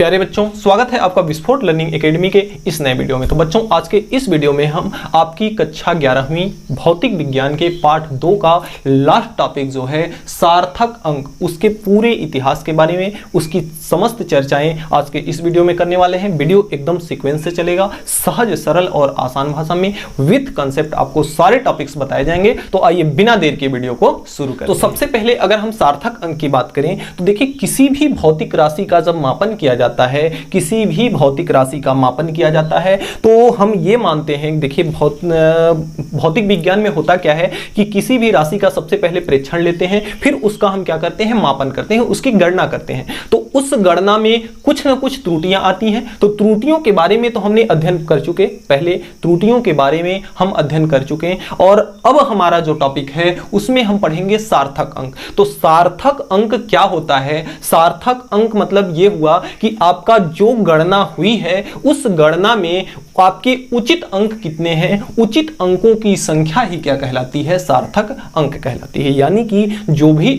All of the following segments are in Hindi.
प्यारे बच्चों, स्वागत है आपका विस्फोट लर्निंग एकेडमी के इस नए वीडियो में। तो बच्चों, आज के इस वीडियो में हम आपकी कक्षा 11वीं भौतिक विज्ञान के पार्ट 2 का लास्ट टॉपिक जो है सार्थक अंक, उसके पूरे इतिहास के बारे में, उसकी समस्त चर्चाएं आज के इस वीडियो में करने वाले हैं। वीडियो एकदम सीक्वेंस से चलेगा, सहज सरल और आसान भाषा में विद कंसेप्ट आपको सारे टॉपिक्स बताए जाएंगे। तो आइए बिना देर के वीडियो को शुरू करें। तो सबसे पहले अगर हम सार्थक अंक की बात करें तो देखिए, किसी भी भौतिक राशि का जब मापन किया जाता है, किसी भी भौतिक राशि का मापन किया जाता है तो हम ये मानते हैं, देखिए भौतिक विज्ञान में होता क्या है कि किसी भी राशि का सबसे पहले प्रेक्षण लेते हैं, फिर उसका हम क्या करते हैं, मापन करते हैं, उसकी गणना करते हैं। तो उस गणना में कुछ ना कुछ त्रुटियां आती हैं। तो त्रुटियों के बारे में तो हमने अध्ययन कर चुके, पहले त्रुटियों के बारे में हम अध्ययन कर चुके हैं, और अब हमारा जो टॉपिक है उसमें हम पढ़ेंगे सार्थक अंक। तो सार्थक अंक क्या होता है? सार्थक अंक मतलब यह हुआ कि आपका जो गणना हुई है उस गणना में आपके उचित अंक कितने हैं, उचित अंकों की संख्या ही क्या कहलाती है, सार्थक अंक कहलाती है। यानी कि जो भी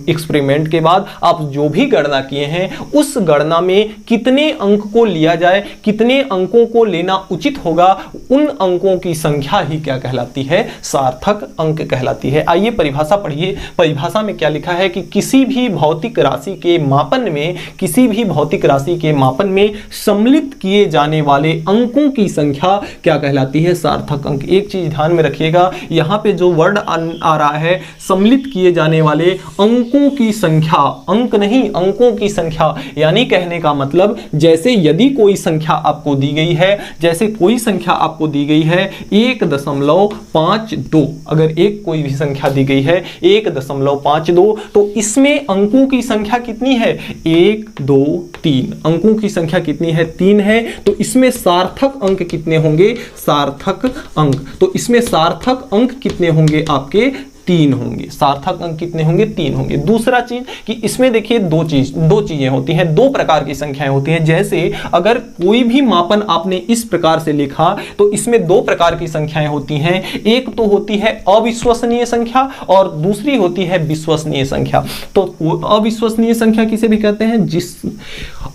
एक्सपेरिमेंट के बाद आप जो भी गणना किए हैं उस गणना में कितने अंक को लिया जाए, कितने अंकों को लेना उचित होगा, उन अंकों की संख्या ही क्या कहलाती है, सार्थक अंक कहलाती है। आइए परिभाषा पढ़िए। परिभाषा में क्या लिखा है कि किसी भी भौतिक राशि के मापन में, किसी भी भौतिक राशि के मापन में सम्मिलित किए जाने वाले अंकों की संख्या क्या कहलाती है, सार्थक अंक। एक चीज ध्यान में रखिएगा, यहां पे जो वर्ड आ रहा है सम्मिलित किए जाने वाले अंकों की संख्या, अंक नहीं, अंकों की संख्या। यानी कहने का मतलब, जैसे यदि कोई संख्या आपको दी गई है, जैसे कोई संख्या आपको दी गई है 1.52, अगर एक कोई भी संख्या दी गई है 1.52, तो इसमें अंकों की संख्या कितनी है, 1 2 3, अंकों की संख्या कितनी है, 3 है। तो इसमें सार्थक अंक कितने होंगे, सार्थक अंक, तो इसमें सार्थक अंक कितने होंगे आपके, 3 होंगे। सार्थक अंक कितने होंगे, 3 होंगे। दूसरा चीज कि इसमें देखिए दो चीजें होती हैं, दो प्रकार की संख्याएं होती हैं। जैसे अगर कोई भी मापन आपने इस प्रकार से लिखा तो इसमें दो प्रकार की संख्याएं होती हैं। एक तो होती है अविश्वसनीय संख्या और दूसरी होती है विश्वसनीय संख्या। तो अविश्वसनीय संख्या किसे भी कहते हैं,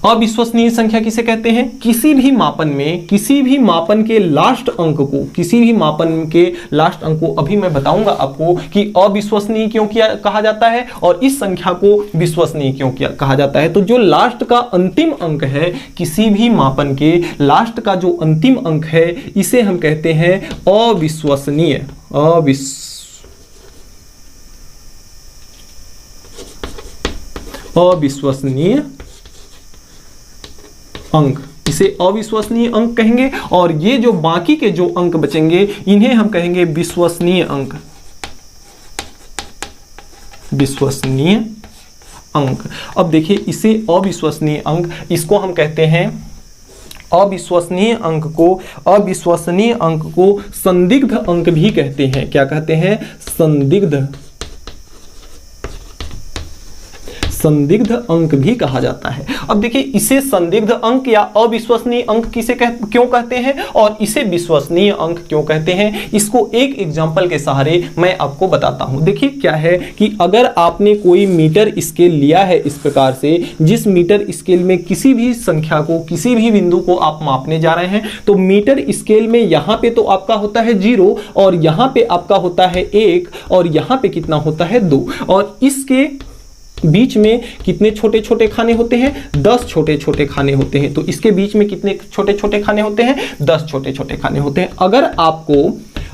अविश्वसनीय संख्या किसे कहते हैं, किसी भी मापन में, किसी भी मापन के लास्ट अंक को, किसी भी मापन के लास्ट अंक को, अभी मैं बताऊंगा आपको कि अविश्वसनीय क्यों कहा जाता है और इस संख्या को विश्वसनीय क्यों कहा जाता है। तो जो लास्ट का अंतिम अंक है, किसी भी मापन के लास्ट का जो अंतिम अंक है, इसे हम कहते हैं अविश्वसनीय, अविश्वसनीय अंक, इसे अविश्वसनीय अंक कहेंगे। और ये जो बाकी के जो अंक बचेंगे इन्हें हम कहेंगे विश्वसनीय अंक, विश्वसनीय अंक। अब देखिए, इसे अविश्वसनीय अंक, इसको हम कहते हैं अविश्वसनीय अंक को, अविश्वसनीय अंक को संदिग्ध अंक भी कहते हैं। क्या कहते हैं, संदिग्ध अंक भी कहा जाता है। अब देखिए, इसे संदिग्ध अंक या अविश्वसनीय अंक क्यों कहते हैं और इसे विश्वसनीय अंक क्यों कहते हैं, इसको एक एग्जांपल के सहारे मैं आपको बताता हूं। देखिए क्या है कि अगर आपने कोई मीटर स्केल लिया है इस प्रकार से, जिस मीटर स्केल में किसी भी संख्या को, किसी भी बिंदु को आप मापने जा रहे हैं, तो मीटर स्केल में यहां पे तो आपका होता है 0 और यहां पे आपका होता है 1 और यहां पे कितना होता है 2, और इसके बीच में कितने छोटे छोटे खाने होते हैं, 10 छोटे छोटे खाने होते हैं। तो इसके बीच में कितने छोटे छोटे खाने होते हैं, 10 छोटे छोटे खाने होते हैं।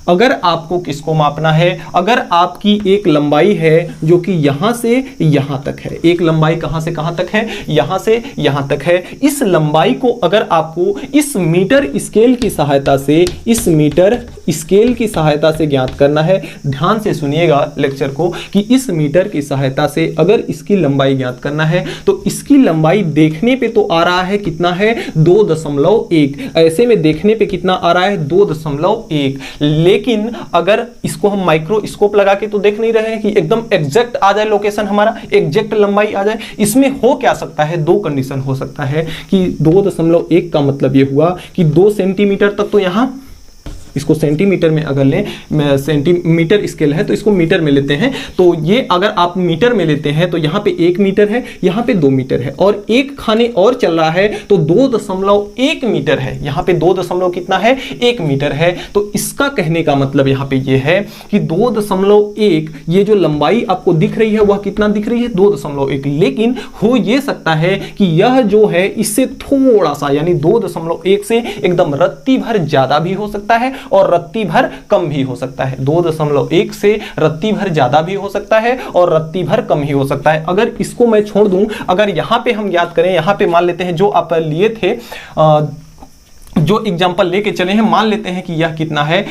अगर आपको किसको मापना है, अगर आपकी एक लंबाई है जो कि यहां से यहां तक है, एक लंबाई कहां से कहां तक है, यहां से यहां तक है, इस लंबाई को अगर आपको इस मीटर स्केल की सहायता से, इस मीटर स्केल की सहायता से ज्ञात करना है, ध्यान से सुनिएगा लेक्चर को, कि इस मीटर की सहायता से अगर इसकी लंबाई ज्ञात करना है तो इसकी लंबाई देखने पे तो आ रहा है कितना है, 2.1, ऐसे में देखने पे कितना आ रहा है, 2.1। लेकिन अगर इसको हम माइक्रोस्कोप लगा के तो देख नहीं रहे हैं कि एकदम एग्जैक्ट आ जाए लोकेशन, हमारा एग्जैक्ट लंबाई आ जाए। इसमें हो क्या सकता है, दो कंडीशन हो सकता है कि 2.1 का मतलब ये हुआ कि 2 सेंटीमीटर तक तो यहां इसको सेंटीमीटर में अगर लें, सेंटीमीटर स्केल है तो इसको मीटर में लेते हैं, तो ये अगर आप मीटर में लेते हैं तो यहाँ पे 1 मीटर है, यहाँ पे 2 मीटर है, और एक खाने और चल रहा है तो 2.1 मीटर है, यहाँ पे 2 कितना है 1 मीटर है। तो इसका कहने का मतलब यहाँ पे ये है कि 2.1 ये जो लंबाई आपको दिख रही है वह कितना दिख रही है 2.1, लेकिन हो ये सकता है कि यह जो है इससे थोड़ा सा यानी 2.1 से एकदम रत्ती भर ज्यादा भी हो सकता है और रत्ती भर कम भी हो सकता है। 2.1 से रत्ती भर ज्यादा भी हो सकता है और रत्ती भर कम ही हो सकता है। अगर इसको मैं छोड़ दूं, अगर यहां पे हम याद करें, यहां पे मान लेते हैं जो आप लिए थे, जो एग्जांपल लेके चले हैं, मान लेते हैं कि यह कितना है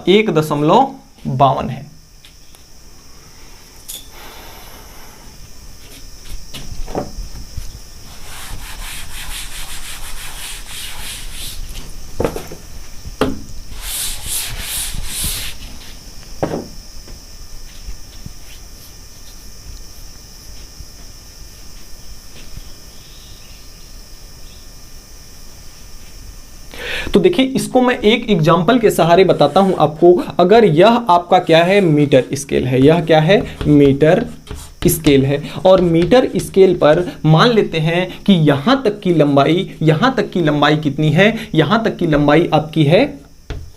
1.52 है। तो देखिए इसको मैं एक एग्जांपल के सहारे बताता हूं आपको। अगर यह आपका क्या है मीटर स्केल है, यह क्या है मीटर स्केल है, और मीटर स्केल पर मान लेते हैं कि यहां तक की लंबाई कितनी है, यहां तक की लंबाई आपकी है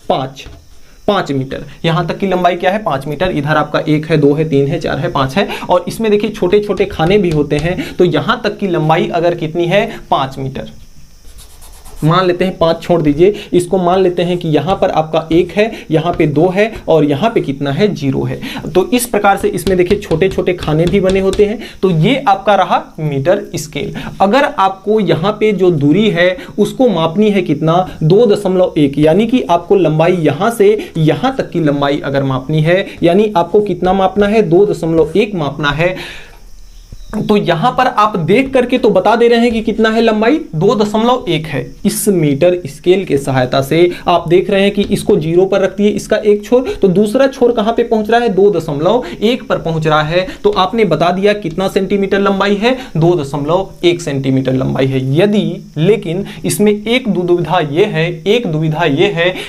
5 मीटर। यहां तक की लंबाई क्या है 5 मीटर। इधर आपका 1 है, 2 है, 3 है, 4 है, 5 है, और इसमें देखिए छोटे छोटे खाने भी होते हैं, तो यहां तक की लंबाई अगर कितनी है 5 मीटर, मान लेते हैं 5 छोड़ दीजिए, इसको मान लेते हैं कि यहां पर आपका 1 है, यहां पे 2 है, और यहां पे कितना है 0 है। तो इस प्रकार से इसमें देखिए छोटे छोटे खाने भी बने होते हैं। तो ये आपका रहा मीटर स्केल। अगर आपको यहां पे जो दूरी है उसको मापनी है कितना 2.1, यानी कि आपको लंबाई यहां से यहां तक की लंबाई अगर मापनी है, यानी आपको कितना मापना है 2.1 मापना है। तो यहां पर आप देख करके तो बता दे रहे हैं कि कितना है लंबाई 2.1 है। इस मीटर स्केल के सहायता से आप देख रहे हैं कि इसको 0 पर रख दिए, इसका एक छोर, तो दूसरा छोर कहां पे पहुंच रहा है 2.1 पर पहुंच रहा है। तो आपने बता दिया कितना सेंटीमीटर लंबाई है 2.1 सेंटीमीटर लंबाई है। यदि लेकिन इसमें एक दुविधा यह है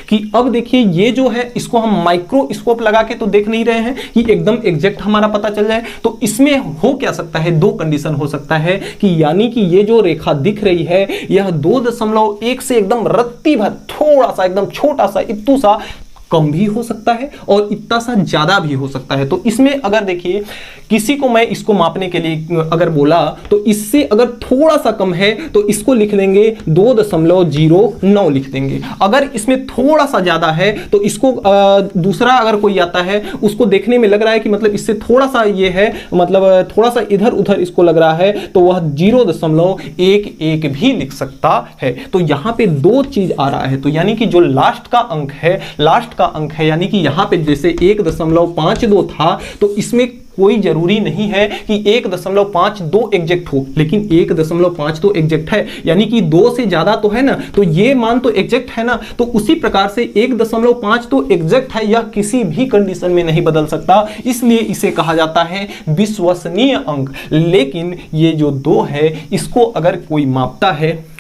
कि अब देखिए ये जो है इसको हम माइक्रोस्कोप लगा के तो देख नहीं रहे हैं कि एकदम एग्जैक्ट हमारा पता चल जाए। तो इसमें हो क्या सकता है, 2 कंडीशन हो सकता है कि यानी कि ये जो रेखा दिख रही है यह 2.1 से एकदम रत्ती भर थोड़ा सा एकदम छोटा सा इत्तू सा कम भी हो सकता है और इतना सा ज्यादा भी हो सकता है। तो इसमें अगर देखिए किसी को मैं इसको मापने के लिए अगर बोला तो इससे अगर थोड़ा सा कम है तो इसको लिख लेंगे 2.09 लिख देंगे। अगर इसमें थोड़ा सा ज्यादा है तो इसको दूसरा अगर कोई आता है उसको देखने में लग रहा है कि मतलब इससे थोड़ा सा ये है, मतलब थोड़ा सा इधर उधर इसको लग रहा है, तो वह 0.11 भी लिख सकता है। तो यहां पे 2 चीज आ रहा है। तो यानी कि जो लास्ट का अंक है यानी कि यहां पे जैसे 1.52 था, तो इसमें कोई जरूरी नहीं है कि 1.52 एग्जैक्ट हो, लेकिन 1.5 तो एग्जैक्ट है, यानी कि 2 से ज्यादा तो है ना, तो ये मान तो एग्जैक्ट है ना। तो उसी प्रकार से 1.5 तो एग्जैक्ट है, यह किसी भी कंडीशन में नहीं बदल सकता, इसलिए इसे कहा जाता है विश्वसनीय अंक। लेकिन ये जो 2 है इसको अगर कोई मापता है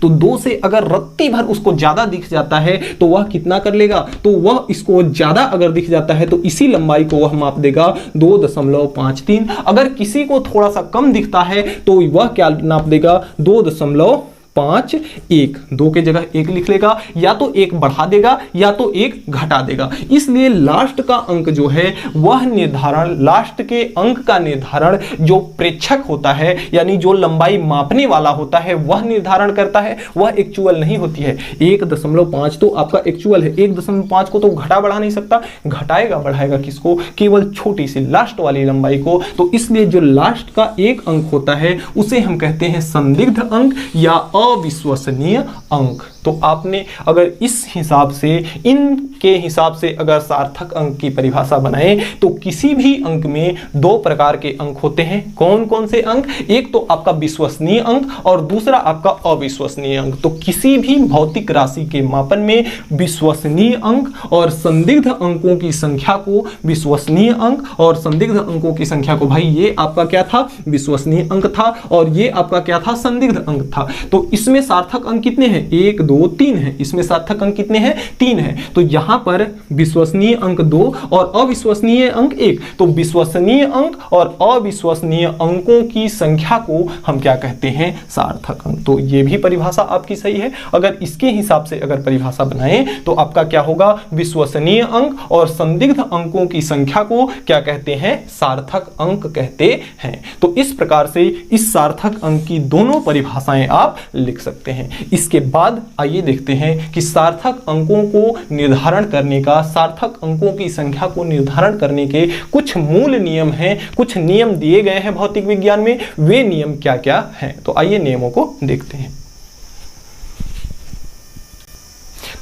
तो 2 से अगर रत्ती भर उसको ज्यादा दिख जाता है तो वह कितना कर लेगा, तो वह इसको ज्यादा अगर दिख जाता है तो इसी लंबाई को वह माप देगा 2.53। अगर किसी को थोड़ा सा कम दिखता है तो वह क्या नाप देगा 2.51, 2 के जगह 1 लिख लेगा, या तो 1 बढ़ा देगा या तो 1 घटा देगा। इसलिए लास्ट का अंक जो है वह निर्धारण, लास्ट के अंक का निर्धारण जो प्रेक्षक होता है यानी जो लंबाई मापने वाला होता है वह निर्धारण करता है, वह एक्चुअल नहीं होती है। 1.5 तो आपका एक्चुअल है, 1.5 को तो घटा बढ़ा नहीं सकता, घटाएगा बढ़ाएगा किसको, केवल छोटी सी लास्ट वाली लंबाई को। तो इसलिए जो लास्ट का एक अंक होता है उसे हम कहते हैं संदिग्ध अंक या अविश्वसनीय अंक। तो आपने अगर इस हिसाब से, इनके हिसाब से अगर सार्थक अंक की परिभाषा बनाए तो किसी भी अंक में 2 प्रकार के अंक होते हैं। कौन कौन से अंक, एक तो आपका विश्वसनीय अंक और दूसरा आपका अविश्वसनीय अंक। तो किसी भी भौतिक राशि के मापन में विश्वसनीय अंक और संदिग्ध अंकों की संख्या को, विश्वसनीय अंक और संदिग्ध अंकों की संख्या को, भाई ये आपका क्या था विश्वसनीय अंक था और ये आपका क्या था संदिग्ध अंक था। तो इसमें सार्थक अंक कितने हैं 1 2 2 3 है, इसमें सार्थक अंक कितने हैं? 3 है। तो यहां पर विश्वसनीय अंक 2 और अविश्वसनीय अंक 1। तो विश्वसनीय अंक और अविश्वसनीय अंकों की संख्या को हम क्या कहते हैं? सार्थक अंक। तो ये भी परिभाषा आपकी सही है। अगर इसके हिसाब से अगर परिभाषा बनाएं तो आपका क्या होगा? विश्वसनीय अंक और संदिग्ध अंकों की संख्या को क्या कहते हैं? सार्थक अंक कहते हैं। तो इस प्रकार से इस सार्थक अंक की दोनों परिभाषाएं आप लिख सकते हैं। इसके बाद आइए देखते हैं कि सार्थक अंकों को निर्धारण करने का, सार्थक अंकों की संख्या को निर्धारण करने के कुछ मूल नियम हैं, कुछ नियम दिए गए हैं भौतिक विज्ञान में। वे नियम क्या क्या हैं? तो आइए नियमों को देखते हैं।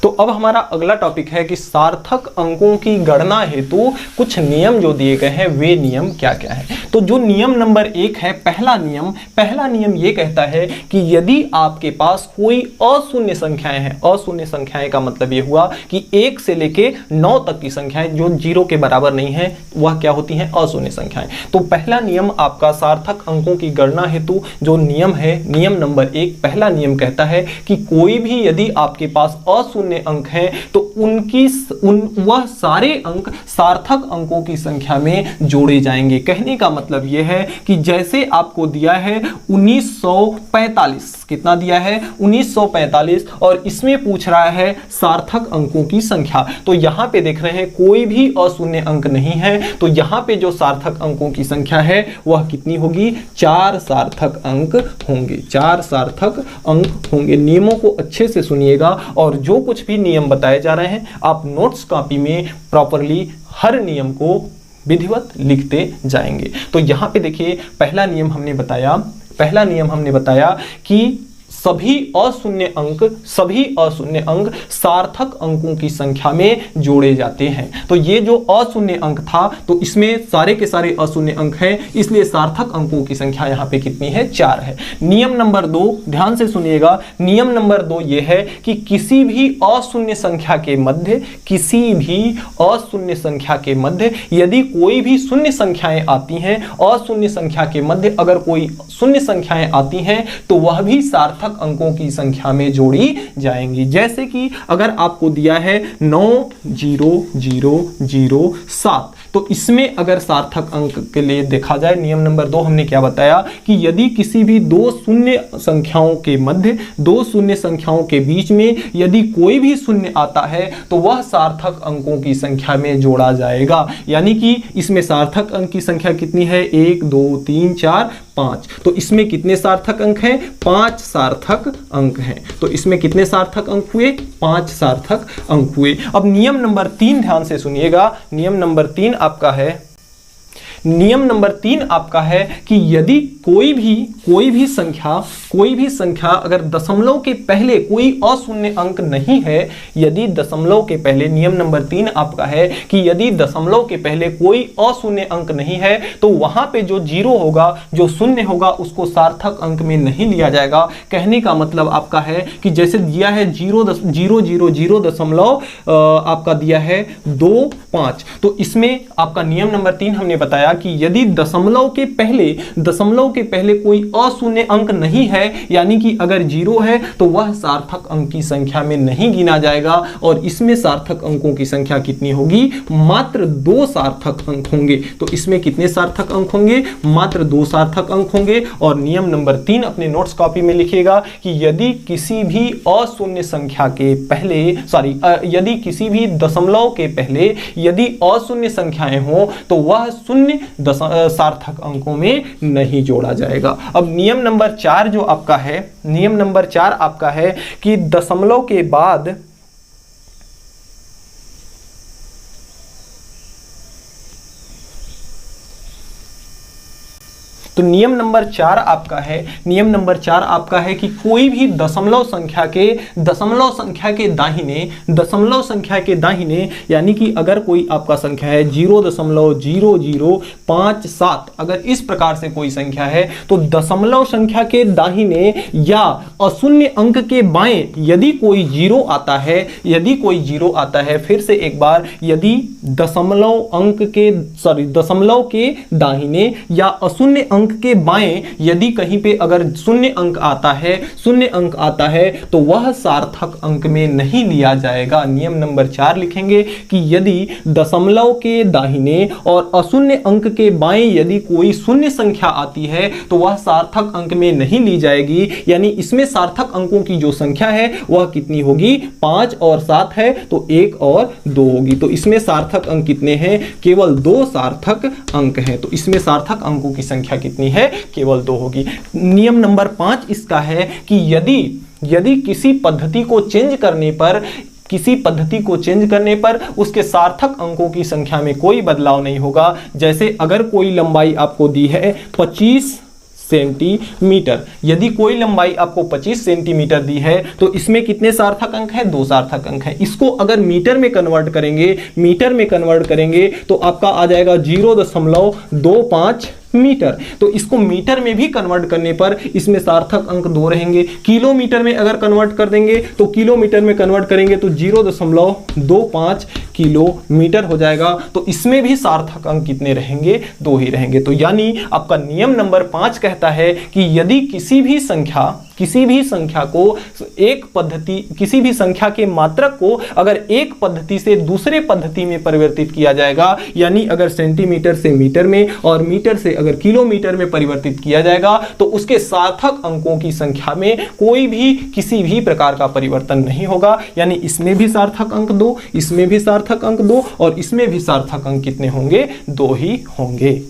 तो अब हमारा अगला टॉपिक है कि सार्थक अंकों की गणना हेतु कुछ नियम जो दिए गए हैं वे नियम क्या क्या है। तो जो नियम नंबर 1 है, पहला नियम ये कहता है कि यदि आपके पास कोई अशून्य संख्याएं हैं, अशून्य संख्याएं का मतलब ये हुआ कि 1 से लेके 9 तक की संख्याएं जो 0 के बराबर नहीं है वह क्या होती हैं? अशून्य संख्याएं। तो पहला नियम आपका सार्थक अंकों की गणना हेतु जो नियम है, नियम नंबर 1, पहला नियम कहता है कि कोई भी यदि आपके पास अशून्य अंक हैं तो वह सारे अंक सार्थक अंकों की संख्या में जोड़े जाएंगे। कहने का मतलब यह है कि जैसे आपको दिया है 1945, कितना दिया है? 1945, और इसमें पूछ रहा है सार्थक अंकों की संख्या। तो यहां पे देख रहे हैं कोई भी अशून्य अंक नहीं है, तो यहां पे जो सार्थक अंकों की संख्या है वह कितनी होगी? 4 सार्थक अंक होंगे, 4 सार्थक अंक होंगे। नियमों को अच्छे से सुनिएगा और जो कुछ भी नियम बताए जा रहे हैं आप नोट्स कॉपी में प्रॉपरली हर नियम को विधिवत लिखते जाएंगे। तो यहां पे देखिए पहला नियम हमने बताया कि सभी अशून्य अंक सार्थक अंकों की संख्या में जोड़े जाते हैं। तो ये जो अशून्य अंक था तो इसमें सारे के सारे अशून्य अंक हैं, इसलिए सार्थक अंकों की संख्या यहाँ पे कितनी है? 4 है। नियम नंबर 2, ध्यान से सुनिएगा, नियम नंबर 2 ये है कि किसी भी अशून्य संख्या के मध्य यदि कोई भी शून्य संख्याएं आती हैं, अशून्य संख्या के मध्य अगर कोई शून्य संख्याएं आती हैं तो वह भी सार्थक अंकों की संख्या में जोड़ी जाएंगी। जैसे कि अगर आपको दिया है 90007, तो इसमें अगर सार्थक अंक के लिए देखा जाए, नियम नंबर 2 हमने क्या बताया कि यदि किसी भी दो शून्य संख्याओं के बीच में यदि कोई भी शून्य आता है तो वह सार्थक अंकों की संख्या में जोड़ा जाएगा। यानी कि इसमें सार्थक अंक की संख्या कितनी है? 1 2 3 4 5। तो इसमें कितने सार्थक अंक हैं? 5 सार्थक अंक हैं। तो इसमें कितने सार्थक अंक हुए? 5 सार्थक अंक हुए। अब नियम नंबर 3 ध्यान से सुनिएगा, नियम नंबर 3 आपका है कि यदि कोई भी संख्या अगर दशमलव के पहले कोई अशून्य अंक नहीं है, यदि दशमलव के पहले, नियम नंबर 3 आपका है कि यदि दशमलव के पहले कोई अशून्य अंक नहीं है तो वहां पे जो 0 होगा, जो शून्य होगा, उसको सार्थक अंक में नहीं लिया जाएगा। कहने का मतलब आपका है कि जैसे दिया है 0.000 दशमलव आपका दिया है 25, तो इसमें आपका नियम नंबर 3 हमने बताया कि यदि दशमलव के पहले कोई अशून्य अंक नहीं है, यानी कि अगर 0 है तो वह सार्थक अंक की संख्या में नहीं गिना जाएगा। और इसमें सार्थक अंकों की संख्या कितनी होगी? मात्र 2 सार्थक अंक होंगे। तो इसमें कितने सार्थक अंक होंगे? मात्र 2 सार्थक अंक होंगे। और नियम नंबर 3 अपने नोट्स कॉपी में लिखिएगा कि यदि किसी भी अशून्य संख्या के पहले यदि किसी भी दशमलव के पहले यदि अशून्य संख्याएं हो तो वह शून्य सार्थक अंकों में नहीं जोड़ा जाएगा। अब नियम नंबर 4 जो आपका है, नियम नंबर 4 आपका है कि दशमलव के बाद तो नियम नंबर 4 आपका है कि कोई भी दशमलव संख्या के दाहिने यानी कि अगर कोई आपका संख्या है 0.0057, अगर इस प्रकार से कोई संख्या है तो दशमलव संख्या के दाहिने या अशून्य अंक के बाएं यदि कोई 0 आता है, फिर से एक बार, यदि दशमलव के दाहिने या अशून्य अंक अंक के बाएं यदि कहीं पे अगर शून्य अंक आता है तो वह सार्थक अंक में नहीं लिया जाएगा। नियम नंबर 4 लिखेंगे कि यदि दशमलव के दाहिने और अशून्य अंक के बाएं यदि कोई शून्य संख्या आती है तो वह सार्थक अंक में नहीं ली जाएगी। यानी इसमें सार्थक अंकों की जो संख्या है वह कितनी होगी, 5 और 7 है तो 1 और 2 होगी। तो इसमें सार्थक अंक कितने हैं, केवल 2 सार्थक अंक हैं। तो इसमें सार्थक अंकों की संख्या कितनी है, केवल 2 होगी। नियम नंबर 5 इसका है कि यदि किसी पद्धति को चेंज करने पर उसके सार्थक अंकों की संख्या में कोई बदलाव नहीं होगा। जैसे अगर कोई लंबाई आपको दी है 25 सेंटीमीटर, यदि कोई लंबाई आपको 25 सेंटीमीटर दी है तो इसमें कितने सार्थक अंक है, 2 सार्थक अंक है। इसको अगर मीटर में कन्वर्ट करेंगे तो आपका आ जाएगा 0.25 मीटर। तो इसको मीटर में भी कन्वर्ट करने पर इसमें सार्थक अंक 2 रहेंगे। किलोमीटर में अगर कन्वर्ट कर देंगे तो किलोमीटर में कन्वर्ट करेंगे तो 0.25 किलोमीटर हो जाएगा। तो इसमें भी सार्थक अंक कितने रहेंगे, 2 ही रहेंगे। तो यानी आपका नियम नंबर 5 कहता है कि यदि किसी भी संख्या के मात्रक को अगर एक पद्धति से दूसरे पद्धति में परिवर्तित किया जाएगा, यानी अगर सेंटीमीटर से मीटर में और मीटर से अगर किलोमीटर में परिवर्तित किया जाएगा तो उसके सार्थक अंकों की संख्या में कोई भी किसी भी प्रकार का परिवर्तन नहीं होगा। यानी इसमें भी सार्थक अंक 2, इसमें भी सार्थक अंक 2 और इसमें भी सार्थक अंक कितने होंगे, 2 ही होंगे।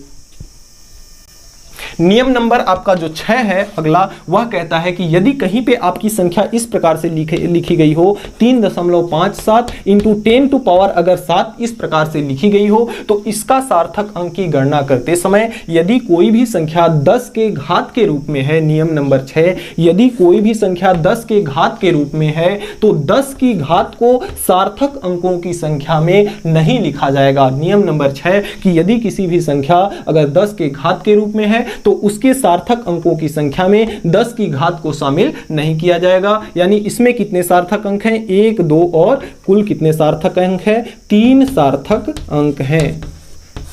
नियम नंबर आपका जो 6 है अगला, वह कहता है कि यदि कहीं पे आपकी संख्या इस प्रकार से लिखी गई हो 3.57 इंटू 10 टू पावर अगर 7 इस प्रकार से लिखी गई हो तो इसका सार्थक अंक की गणना करते समय यदि कोई भी संख्या 10 के घात के रूप में है, नियम नंबर 6, यदि कोई भी संख्या 10 के घात के रूप में है तो 10 की घात को सार्थक अंकों की संख्या में नहीं लिखा जाएगा। नियम नंबर 6 कि यदि किसी भी संख्या अगर 10 के घात के रूप में है तो उसके सार्थक अंकों की संख्या में 10 की घात को शामिल नहीं किया जाएगा। यानी इसमें कितने सार्थक अंक हैं, 1, 2 और कुल कितने सार्थक अंक हैं, 3 सार्थक अंक हैं।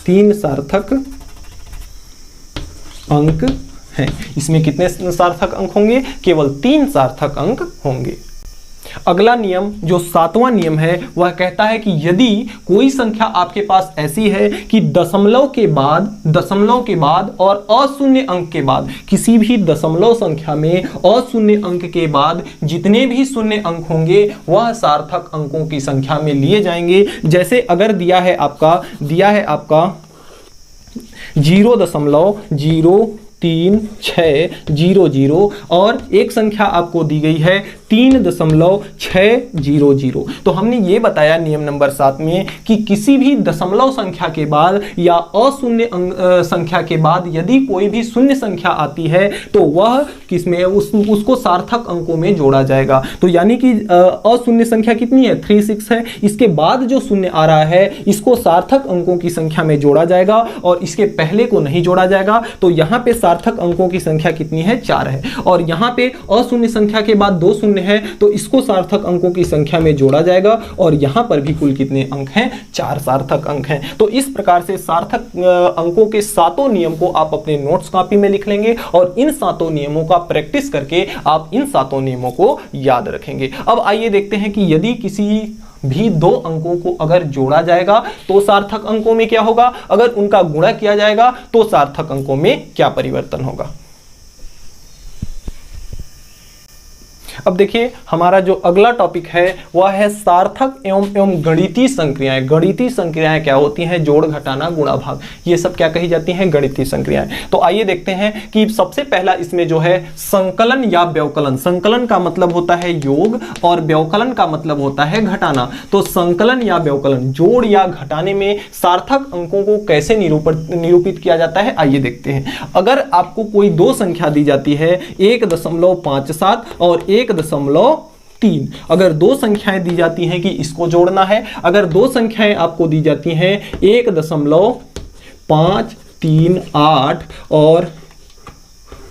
3 सार्थक अंक हैं। इसमें कितने सार्थक अंक होंगे, केवल 3 सार्थक अंक होंगे। अगला नियम जो 7वां नियम है वह कहता है कि यदि कोई संख्या आपके पास ऐसी है कि दशमलव के बाद और अशून्य अंक के बाद, किसी भी दशमलव संख्या में अशून्य अंक के बाद जितने भी शून्य अंक होंगे वह सार्थक अंकों की संख्या में लिए जाएंगे। जैसे अगर दिया है आपका 0.03600 और एक संख्या आपको दी गई है 3.600। तो हमने ये बताया नियम नंबर 7 में कि किसी भी दशमलव संख्या के बाद या अशून्य संख्या के बाद यदि कोई भी शून्य संख्या आती है तो वह किसमें उसको सार्थक अंकों में जोड़ा जाएगा। तो यानी कि अशून्य संख्या कितनी है, 36 है। इसके बाद जो शून्य आ रहा है इसको सार्थक अंकों की संख्या में जोड़ा जाएगा और इसके पहले को नहीं जोड़ा जाएगा। तो यहाँ पे सार्थक अंकों की संख्या कितनी है, 4 है। और यहाँ पे अशून्य संख्या के बाद 2 शून्य है तो इसको सार्थक अंकों की संख्या में जोड़ा जाएगा और यहां पर भी कुल कितने अंक हैं, 4 सार्थक अंक हैं। तो इस प्रकार से सार्थक अंकों के 7 नियम को आप अपने नोट्स कॉपी में लिख लेंगे और इन 7 नियमों का प्रैक्टिस करके आप इन 7 नियमों को याद रखेंगे। अब आइए देखते हैं कि यदि किसी भी 2 अंकों को अगर जोड़ा जाएगा तो सार्थक अंकों में क्या होगा, अगर उनका गुणा किया जाएगा तो सार्थक अंकों में क्या परिवर्तन होगा। अब देखिए हमारा जो अगला टॉपिक है वह है सार्थक एवं गणितीय संक्रियाएं। गणितीय संक्रियाएं क्या होती हैं, जोड़, घटाना, गुणा, भाग, ये सब क्या कही जाती हैं, गणितीय संक्रियाएं। तो आइए देखते हैं कि सबसे पहला इसमें जो है संकलन या व्यवकलन। संकलन का मतलब होता है योग और व्यवकलन का मतलब होता है घटाना। तो संकलन या व्यवकलन, जोड़ या घटाने में सार्थक अंकों को कैसे निरूपित किया जाता है, आइए देखते हैं। अगर आपको कोई 2 संख्या दी जाती है 1.57 और 1.3, अगर 2 संख्याएं दी जाती हैं कि इसको जोड़ना है, अगर 2 संख्याएं आपको दी जाती हैं 1.538 और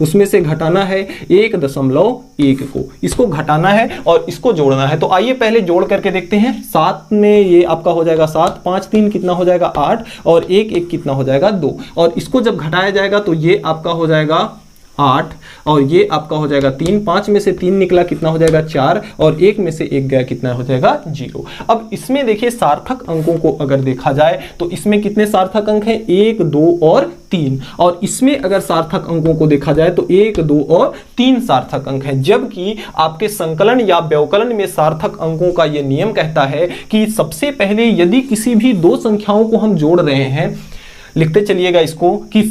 उसमें से घटाना है 1.1 को, इसको घटाना है और इसको जोड़ना है। तो आइए पहले जोड़ करके देखते हैं। 7 में ये आपका हो जाएगा 7, 5 3 कितना हो जाएगा 8 और 1 1 कितना हो जाएगा 2, और इसको जब घटाया जाएगा तो ये आपका हो जाएगा 8 और ये आपका हो जाएगा 3, 5 में से 3 निकला कितना हो जाएगा 4 और 1 में से 1 गया कितना हो जाएगा 0। अब इसमें देखिए सार्थक अंकों को अगर देखा जाए तो इसमें कितने सार्थक अंक हैं 1 2 और 3, और इसमें अगर सार्थक अंकों को देखा जाए तो 1 2 और 3 सार्थक अंक हैं। जबकि आपके संकलन या व्यवकलन में सार्थक अंकों का यह नियम कहता है कि सबसे पहले यदि किसी भी दो संख्याओं को हम जोड़ रहे हैं, लिखते चलिएगा इसको, कि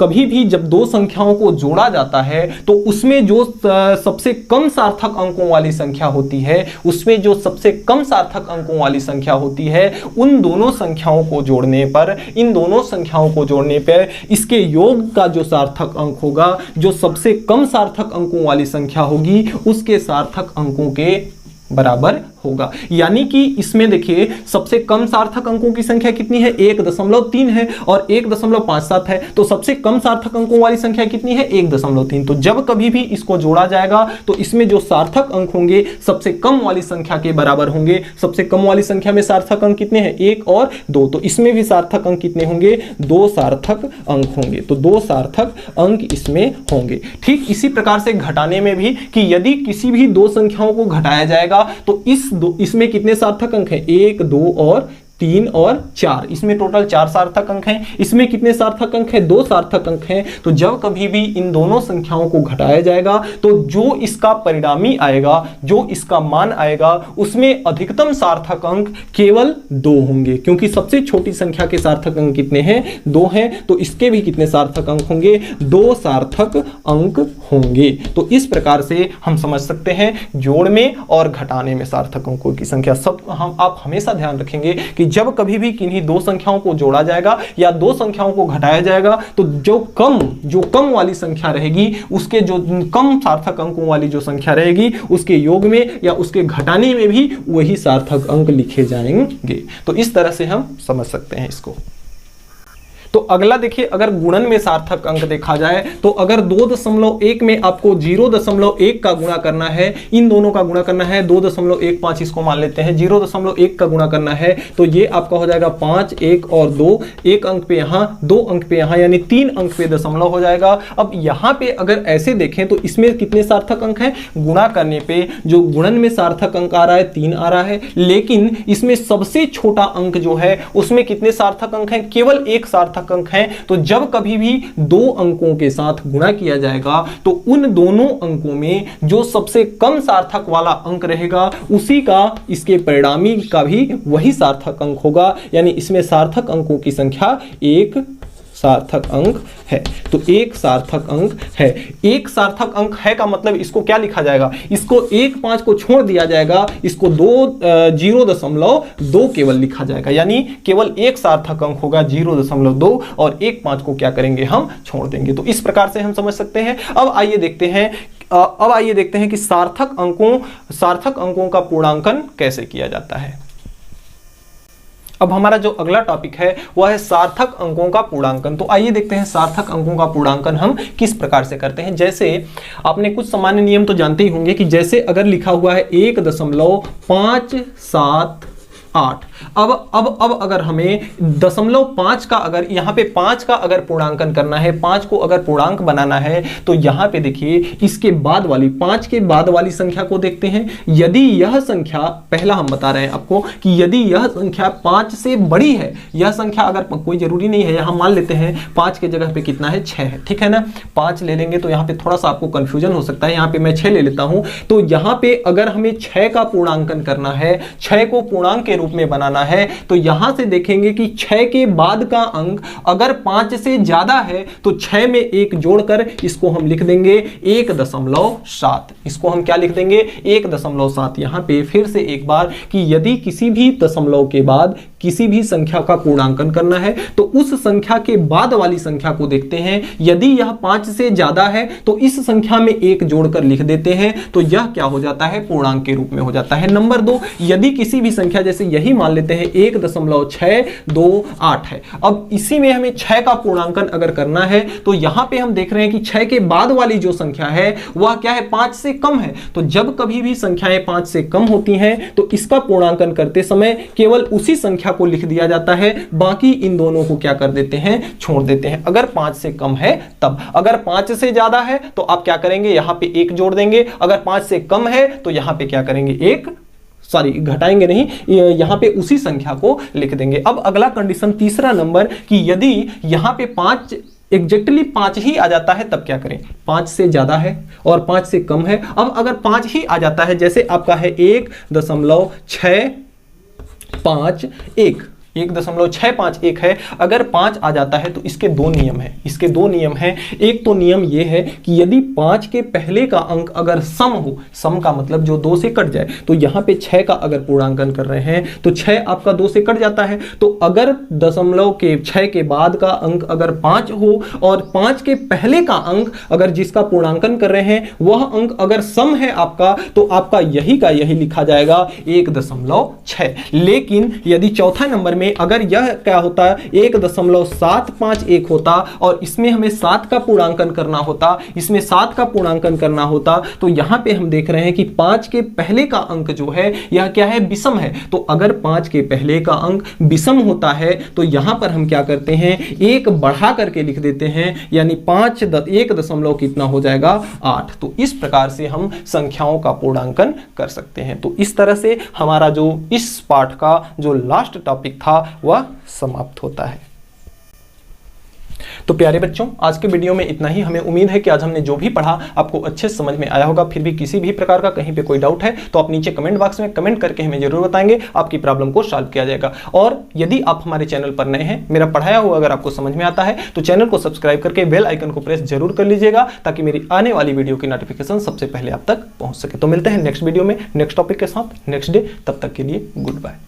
कभी भी जब दो संख्याओं को जोड़ा जाता है तो उसमें जो सबसे कम सार्थक अंकों वाली संख्या होती है, उसमें जो सबसे कम सार्थक अंकों वाली संख्या होती है, उन दोनों संख्याओं को जोड़ने पर, इन दोनों संख्याओं को जोड़ने पर इसके योग का जो सार्थक अंक होगा, जो सबसे कम सार्थक अंकों वाली संख्या होगी, उसके सार्थक अंकों के बराबर होगा। यानी कि इसमें देखिए सबसे कम सार्थक अंकों की संख्या कितनी है 1.3 है और 1.57 है, तो सबसे कम सार्थक अंकों वाली संख्या कितनी है 1.3। तो जब कभी भी इसको जोड़ा जाएगा तो इसमें जो सार्थक अंक होंगे सबसे कम वाली संख्या के बराबर होंगे। सबसे कम वाली संख्या में सार्थक अंक कितने हैं 1 और 2, तो इसमें भी सार्थक अंक कितने होंगे 2 सार्थक अंक होंगे, तो 2 सार्थक अंक इसमें होंगे। ठीक इसी प्रकार से घटाने में भी, कि यदि किसी भी दो संख्याओं को घटाया जाएगा तो इसमें कितने सार्थक अंक हैं 1 2 और 3 और 4, इसमें टोटल 4 सार्थक अंक हैं। इसमें कितने सार्थक अंक हैं 2 सार्थक अंक हैं। तो जब कभी भी इन दोनों संख्याओं को घटाया जाएगा तो जो इसका परिणामी आएगा, जो इसका मान आएगा, उसमें अधिकतम सार्थक अंक केवल 2 होंगे, क्योंकि सबसे छोटी संख्या के सार्थक अंक कितने हैं 2 हैं, तो इसके भी कितने सार्थक अंक होंगे 2 सार्थक अंक होंगे। तो इस प्रकार से हम समझ सकते हैं जोड़ में और घटाने में सार्थक अंकों की संख्या। सब आप हमेशा ध्यान रखेंगे कि जब कभी भी किन्हीं दो संख्याओं को जोड़ा जाएगा या दो संख्याओं को घटाया जाएगा तो जो कम वाली संख्या रहेगी, उसके जो कम सार्थक अंकों वाली जो संख्या रहेगी, उसके योग में या उसके घटाने में भी वही सार्थक अंक लिखे जाएंगे। तो इस तरह से हम समझ सकते हैं इसको। तो अगला देखिए, अगर गुणन में सार्थक अंक देखा जाए तो अगर 2.1 में आपको 0.1 का गुणा करना है, इन दोनों का गुणा करना है, 2.15 इसको मान लेते हैं, 0.1 का गुणा करना है, तो ये आपका हो जाएगा 5 1 और 2, 1 अंक पे यहाँ 2 अंक पे यहाँ, यानी 3 अंक पे दशमलव हो जाएगा। अब यहाँ पे अगर ऐसे देखें तो इसमें कितने सार्थक अंक हैं, गुणा करने पे जो गुणन में सार्थक अंक आ रहा है 3 आ रहा है, लेकिन इसमें सबसे छोटा अंक जो है उसमें कितने सार्थक अंक हैं, केवल 1 सार्थक अंक हैं। तो जब कभी भी दो अंकों के साथ गुणा किया जाएगा तो उन दोनों अंकों में जो सबसे कम सार्थक वाला अंक रहेगा उसी का इसके परिणामी का भी वही सार्थक अंक होगा। यानी इसमें सार्थक अंकों की संख्या 1 सार्थक अंक है। तो 1 सार्थक अंक है। 1 सार्थक अंक है का मतलब इसको क्या लिखा जाएगा, इसको 1 5 को छोड़ दिया जाएगा, इसको 0.2 केवल लिखा जाएगा, यानी केवल 1 सार्थक अंक होगा 0.2 और 1 5 को क्या करेंगे हम छोड़ देंगे। तो इस प्रकार से हम समझ सकते हैं। अब आइए देखते हैं कि सार्थक अंकों का पूर्णांकन कैसे किया जाता है। अब हमारा जो अगला टॉपिक है वह है सार्थक अंकों का पूर्णांकन। तो आइए देखते हैं सार्थक अंकों का पूर्णांकन हम किस प्रकार से करते हैं। जैसे आपने कुछ सामान्य नियम तो जानते ही होंगे कि जैसे अगर लिखा हुआ है 1.578, अब अगर हमें 0.5 का, अगर यहाँ पे 5 का अगर पूर्णांकन करना है, 5 को अगर पूर्णांक बनाना है, तो यहाँ पे देखिए इसके बाद वाली 5 के बाद वाली संख्या को देखते हैं। यदि यह संख्या, पहला हम बता रहे हैं आपको कि यदि यह संख्या 5 से बड़ी है, यह संख्या अगर कोई जरूरी नहीं है, यहाँ मान लेते हैं 5 के जगह पे कितना है 6 है, ठीक है ना, 5 ले लेंगे तो यहाँ पे थोड़ा सा आपको कंफ्यूजन हो सकता है, यहाँ पे मैं 6 ले लेता हूँ। तो यहाँ पे अगर हमें 6 का पूर्णांकन करना है, 6 को पूर्णांक के रूप में बनाना है, तो यहां से देखेंगे कि 6 के बाद का अंक अगर 5 से ज्यादा है तो 6 में 1 जोड़कर इसको हम लिख देंगे 1.7। इसको हम क्या लिख देंगे 1.7। यहां पे फिर से एक बार कि यदि किसी भी दशमलव के बाद किसी भी संख्या का पूर्णांकन करना है तो उस संख्या के बाद वाली संख्या को देखते हैं। यदि यह 5 से ज्यादा है तो इस संख्या में 1 जोड़कर लिख देते हैं, तो यह क्या हो जाता है, पूर्णांक के रूप में हो जाता है। नंबर 2, यदि किसी भी संख्या, जैसे यही मान लेते हैं 1.628 है, अब इसी में हमें 6 का पूर्णांकन अगर करना है तो यहां पे हम देख रहे हैं कि 6 के बाद वाली जो संख्या है वह क्या है, 5 से कम है। तो जब कभी भी संख्याएं 5 से कम होती हैं तो इसका पूर्णांकन करते समय केवल उसी संख्या को लिख दिया जाता है, बाकी इन दोनों को क्या कर देते हैं, छोड़ देते हैं। अगर 5 से कम है तब, अगर 5 से ज्यादा है तो आप क्या करेंगे, यहां पे 1 जोड़ देंगे। अगर 5 से कम है तो यहां पे क्या करेंगे, घटाएंगे नहीं, यहां पे उसी संख्या को लिख देंगे। अब अगला कंडीशन, तीसरा नंबर, कि यदि यहां पे 5 एग्जैक्टली 5 ही आ जाता है तब क्या करें, 5 से ज्यादा है और 5 से कम है। अब अगर 5 ही आ जाता है, जैसे आपका है 1.651 है, अगर 5 आ जाता है तो इसके दो नियम हैं, एक तो नियम यह है कि यदि 5 के पहले का अंक अगर सम हो, सम का मतलब जो 2 से कट जाए, तो यहां पे 6 का अगर पूर्णांकन कर रहे हैं तो 6 आपका 2 से कट जाता है। तो अगर दशमलव के 6 के बाद का अंक अगर 5 हो और 5 के पहले का अंक अगर जिसका पूर्णांकन कर रहे हैं वह अंक अगर सम है आपका, तो आपका यही का यही लिखा जाएगा 1.6। लेकिन यदि चौथा नंबर में अगर यह क्या होता है, 1.751 होता और इसमें हमें 7 का पूर्णांकन करना होता, तो यहां पे हम देख रहे हैं कि 5 के पहले का अंक जो है यह क्या है, विषम है। तो अगर 5 के पहले का अंक विषम होता है तो यहां पर हम क्या करते हैं, 1 बढ़ा करके लिख देते हैं, यानी 1 दशमलव कितना हो जाएगा, 8। तो इस प्रकार से हम संख्याओं का पूर्णांकन कर सकते हैं। तो इस तरह से हमारा जो इस पाठ का जो लास्ट टॉपिक था वह समाप्त होता है। तो प्यारे बच्चों, आज के वीडियो में इतना ही। हमें उम्मीद है कि आज हमने जो भी पढ़ा आपको अच्छे से समझ में आया होगा। फिर भी किसी भी प्रकार का कहीं पे कोई डाउट है तो आप नीचे कमेंट बॉक्स में कमेंट करके हमें जरूर बताएंगे, आपकी प्रॉब्लम को सॉल्व किया जाएगा। और यदि आप हमारे चैनल पर नए हैं, मेरा पढ़ाया हुआ अगर आपको समझ में आता है तो चैनल को सब्सक्राइब करके बेल आइकन को प्रेस जरूर कर लीजिएगा, ताकि मेरी आने वाली वीडियो की नोटिफिकेशन सबसे पहले आप तक पहुंच सके। तो मिलते हैं नेक्स्ट वीडियो में नेक्स्ट टॉपिक के साथ नेक्स्ट डे। तब तक के लिए गुड बाय।